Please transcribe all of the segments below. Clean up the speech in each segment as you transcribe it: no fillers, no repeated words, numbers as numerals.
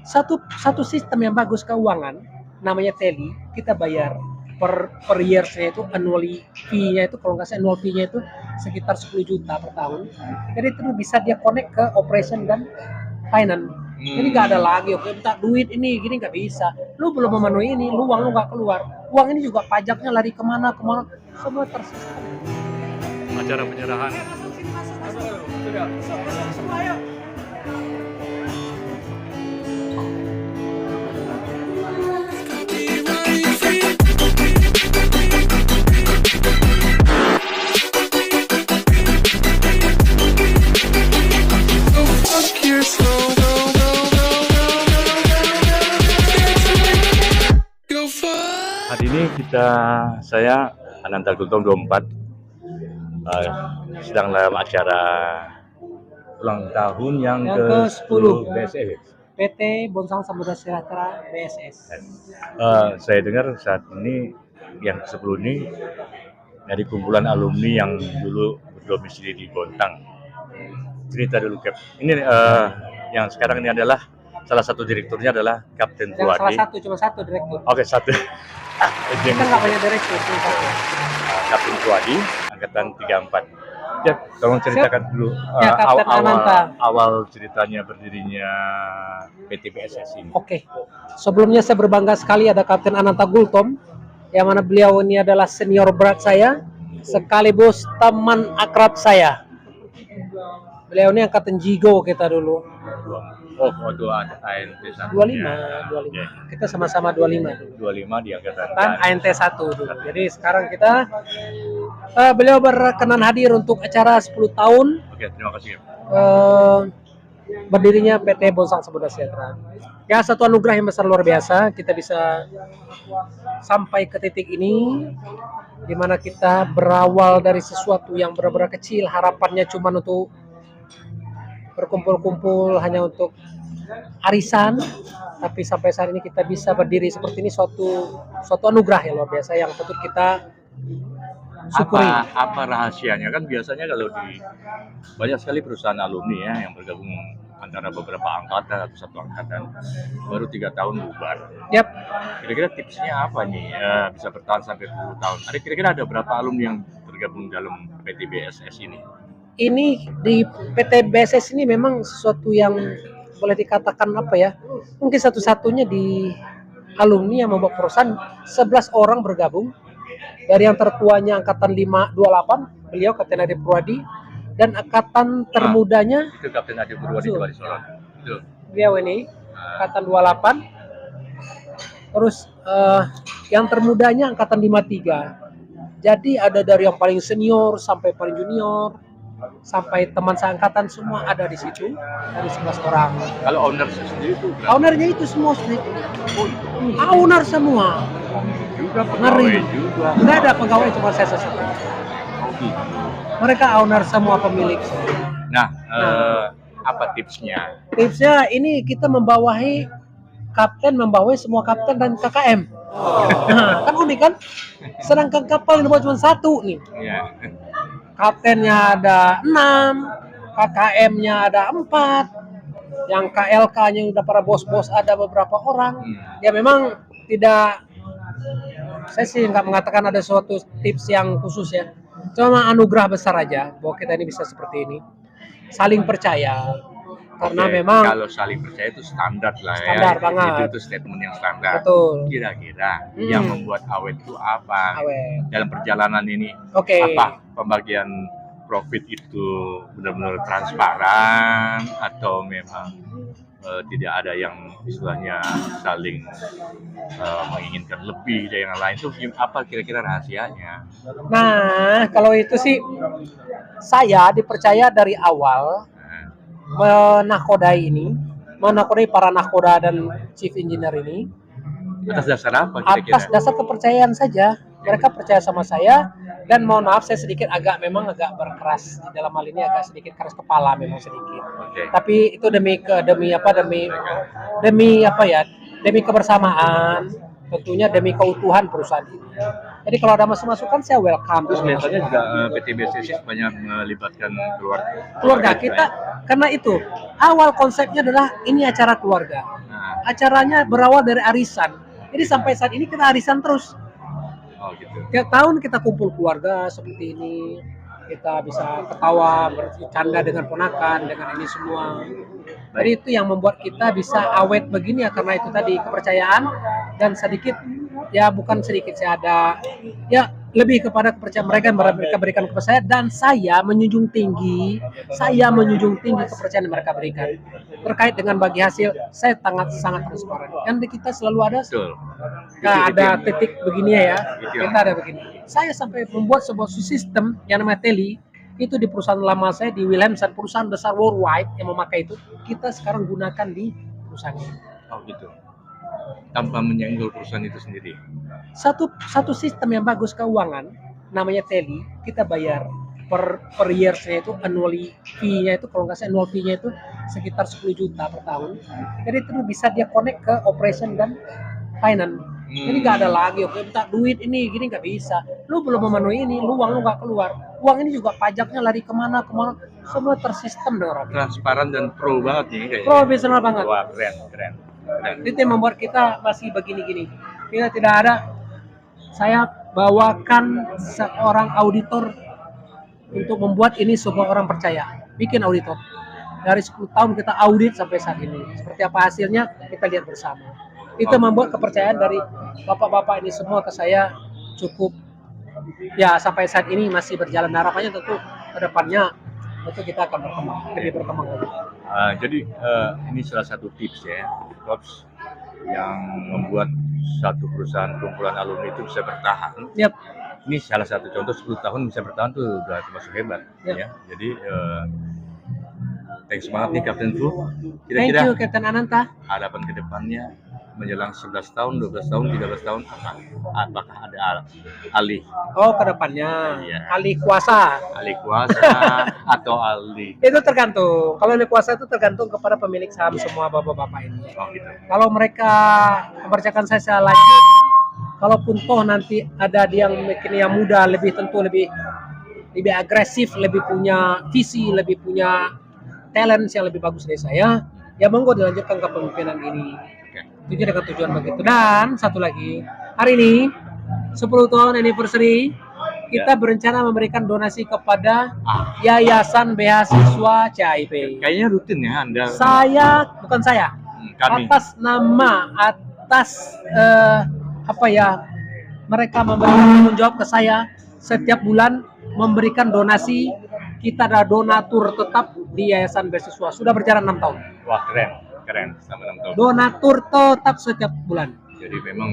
satu sistem yang bagus keuangan namanya teli, kita bayar per years-nya itu annually fee-nya itu kalau nggak salah annual fee-nya itu sekitar 10 juta per tahun. Jadi itu bisa dia connect ke operation dan finance. Jadi nggak ada lagi, oke minta duit ini gini nggak bisa. Lu belum memenuhi ini, uang lu nggak keluar. Uang ini juga pajaknya lari kemana, semua tersistem. Acara penyerahan. Hari ini saya Ananta Gultom 24 sedang dalam acara ulang tahun yang ke-10 BSS. PT Bonsang Samudra Sejahtera BSS. Saya dengar saat ini yang ke-10 ini dari kumpulan alumni yang dulu berdomisili di Bontang. Cerita dulu, Cap. Ini yang sekarang ini adalah salah satu direkturnya adalah Kapten Puadi. Cuma satu direktur. Oke, satu. Kita nggak banyak direktur. Kapten Puadi, angkatan 34. Ya, tolong ceritakan dulu awal ceritanya berdirinya PT BSS ini. Oke. Sebelumnya saya berbangga sekali ada Kapten Ananta Gultom, yang mana beliau ini adalah senior berat saya, sekaligus teman akrab saya. Beliau ini angkatan Jigo kita dulu. Waktu ANT 1. 25. Yeah. Kita sama-sama 25 dulu. 25 di angkatan. Kan ANT 1 dulu. Jadi sekarang kita beliau berkenan hadir untuk acara 10 tahun. Oke, terima kasih. Berdirinya PT Bonsang Samudra Sejahtera. Ya, satu anugerah yang besar luar biasa kita bisa sampai ke titik ini, di mana kita berawal dari sesuatu yang benar-benar kecil, harapannya cuma untuk berkumpul-kumpul hanya untuk arisan, tapi sampai saat ini kita bisa berdiri seperti ini suatu anugerah yang luar biasa yang patut kita syukuri. Apa rahasianya? Kan biasanya kalau di banyak sekali perusahaan alumni ya yang bergabung antara beberapa angkatan atau satu angkatan baru 3 tahun bubar. Yap. Kira-kira tipsnya apa nih bisa bertahan sampai 10 tahun? Kira-kira ada berapa alumni yang tergabung dalam PT BSS ini? Ini di PT BSS ini memang sesuatu yang boleh dikatakan apa ya, mungkin satu-satunya di alumni yang membuat perusahaan 11 orang bergabung. Dari yang tertuanya angkatan 528, beliau Kapten Adi Purwadi, dan angkatan termudanya itu Kapten Adi Purwadi di Wali Sorong. Itu beliau ini angkatan 28. Terus yang termudanya angkatan 53. Jadi ada dari yang paling senior sampai paling junior, sampai teman seangkatan semua ada di situ, dari 11 orang. Kalau owner sendiri itu berapa? Ownernya itu semua owner semua. Juga pegawai juga. Enggak ada pegawai, cuma saya satu. Mereka owner semua, pemilik. Nah, apa tipsnya? Tipsnya ini kita membawahi semua kapten dan KKM. Nah, kan unik kan? Sedangkan kapal yang dibawa cuma satu nih. Iya. Kaptennya ada 6, KKM-nya ada 4, yang KLK-nya udah para bos-bos ada beberapa orang. Ya memang tidak, saya sih nggak mengatakan ada suatu tips yang khusus ya. Cuma anugerah besar aja bahwa kita ini bisa seperti ini. Saling percaya. Karena memang kalau saling percaya itu standar lah ya. Standar banget. Itu statement yang standar. Betul. Kira-kira yang membuat awet itu apa? Awet. Dalam perjalanan ini. Oke. Apa pembagian profit itu benar-benar transparan atau memang tidak ada yang istilahnya saling menginginkan lebih dari yang lain? Itu apa kira-kira rahasianya? Nah, kalau itu sih saya dipercaya dari awal menakodai para nakoda dan chief engineer ini atas dasar apa kira-kira? Atas dasar kepercayaan saja. Mereka percaya sama saya, dan mohon maaf saya agak berkeras di dalam hal ini, agak sedikit keras kepala memang sedikit. Tapi itu demi kebersamaan, tentunya demi keutuhan perusahaan ini. Jadi kalau ada masukan saya welcome. Terus biasanya juga PT BSS banyak melibatkan keluarga kita, karena itu awal konsepnya adalah ini acara keluarga. acaranya berawal dari arisan. Jadi sampai saat ini kita arisan terus. Oh gitu. Tiap tahun kita kumpul keluarga seperti ini, kita bisa ketawa, bercanda dengan ponakan, dengan ini semua. Jadi itu yang membuat kita bisa awet begini ya, karena itu tadi kepercayaan dan sedikit, ya bukan sedikit, saya ada ya lebih kepada kepercayaan mereka berikan kepada saya, dan saya menjunjung tinggi kepercayaan yang mereka berikan. Terkait dengan bagi hasil, saya sangat transparan. Kan di kita selalu ada Betul. nah, Itu ada yang- titik begini ya, Itu yang- kita ada begini. Saya sampai membuat sebuah sistem yang namanya Teli, itu di perusahaan lama saya di Wilhelmsen, perusahaan besar worldwide yang memakai itu, kita sekarang gunakan di perusahaan ini. Oh gitu. Tanpa menyenggol perusahaan itu sendiri. Satu sistem yang bagus keuangan, namanya Teli, kita bayar per years-nya itu, annually fee-nya itu, kalau nggak salah annual fee-nya itu sekitar 10 juta per tahun. Jadi itu bisa dia connect ke operation dan finance. Jadi nggak ada lagi, oke minta duit ini gini, nggak bisa. Lu belum memenuhi ini, uang lu nggak keluar. Uang ini juga pajaknya lari kemana, semua tersistem dengan rapi. Transparan dan pro banget nih kayaknya. Profesional banget. Wah keren. Itu yang membuat kita masih begini-gini. Kita tidak ada. Saya bawakan seorang auditor untuk membuat ini semua orang percaya. Bikin auditor. Dari 10 tahun kita audit sampai saat ini. Seperti apa hasilnya kita lihat bersama. Itu membuat kepercayaan dari bapak-bapak ini semua ke saya cukup, ya sampai saat ini masih berjalan. Harapannya tentu ke depannya tentu kita akan lebih berkembang lagi. Jadi ini salah satu tips ya, Cops, yang membuat satu perusahaan kumpulan alumni itu bisa bertahan. Yap. Ini salah satu contoh 10 tahun bisa bertahan tuh udah termasuk hebat. Yap. Ya. Jadi thanks banget nih Kapten Fu. Thank Kira-kira you Kapten Ananta. harapan ke depannya menjelang 11 tahun, 12 tahun, 13 tahun, apakah ada alih Oh, ke depannya Iya. alih kuasa. kuasa atau alih Itu tergantung. Kalau alih kuasa itu tergantung kepada pemilik saham semua bapak-bapak ini. oh gitu. Kalau mereka mempercayakan saya lanjut, kalaupun toh nanti ada yang mungkin yang muda, lebih agresif, lebih punya visi, lebih punya talent yang lebih bagus dari saya, ya monggo dilanjutkan ke pemimpinan ini. Itu dengan tujuan begitu. Dan satu lagi, hari ini 10 tahun anniversary, kita berencana memberikan donasi kepada Yayasan Beasiswa CIP. Kayaknya rutin ya Anda. Bukan saya, Kami. atas mereka memberikan tanggung jawab ke saya setiap bulan memberikan donasi. Kita ada donatur tetap di Yayasan Beasiswa, sudah berjalan 6 tahun. Wah keren selama 6 tahun. Donatur tetap setiap bulan. Jadi memang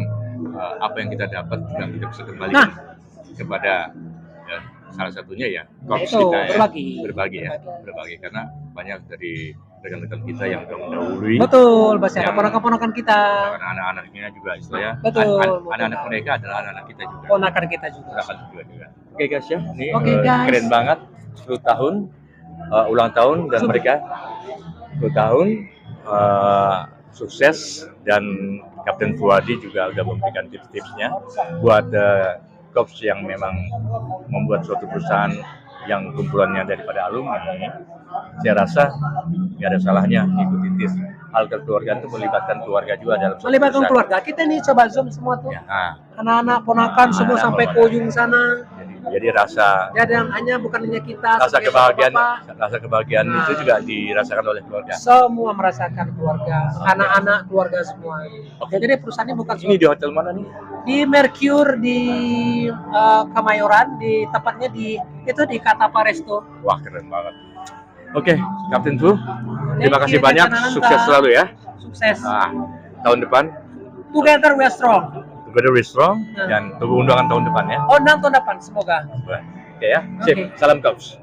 apa yang kita dapat juga kita bisa kembalikan kepada ya, salah satunya ya Cops Itu, kita ya. berbagi. Karena banyak dari rekan-rekan kita yang sudah mendahului. Betul, masih ada Yang- ponakan-ponakan kita. Anak-anaknya juga istilahnya. Betul. Anak-anak mereka adalah anak-anak kita juga. Ponakan kita juga. Ponakan juga. Oke guys ya, ini Oke, guys. keren banget 10 tahun ulang tahun dan mereka 10 tahun sukses, dan Kapten Fuadi juga udah memberikan tips-tipsnya buat Cops yang memang membuat suatu perusahaan yang kumpulannya daripada alumni. Saya rasa nggak ada salahnya ikuti tips. Hal kekeluargaan itu melibatkan keluarga juga dalam suatu Melibatkan perusahaan. keluarga. Kita ini coba zoom semua tuh. Ya, Anak-anak, ponakan semua Anak-anak, sampai ke ponakan. ujung sana. jadi rasa Bukan hanya kita. rasa sebagai kebahagiaan bapak-bapak. rasa kebahagiaan itu juga dirasakan oleh keluarga. Semua merasakan keluarga, anak-anak keluarga semua. Oke. Jadi perusahaan ini bukan Ini di hotel mana nih? di Mercure di Kemayoran, tepatnya di Katapa Resto. Wah keren banget. Oke, Kapten Fu, terima Thank kasih you, banyak, Kapten Ananta. sukses selalu ya. Sukses. Tahun depan Together we are strong. Together we strong, dan tunggu undangan tahun depan ya. Oh, 6 tahun depan semoga. Oke ya, sip. Oke. Salam Cops.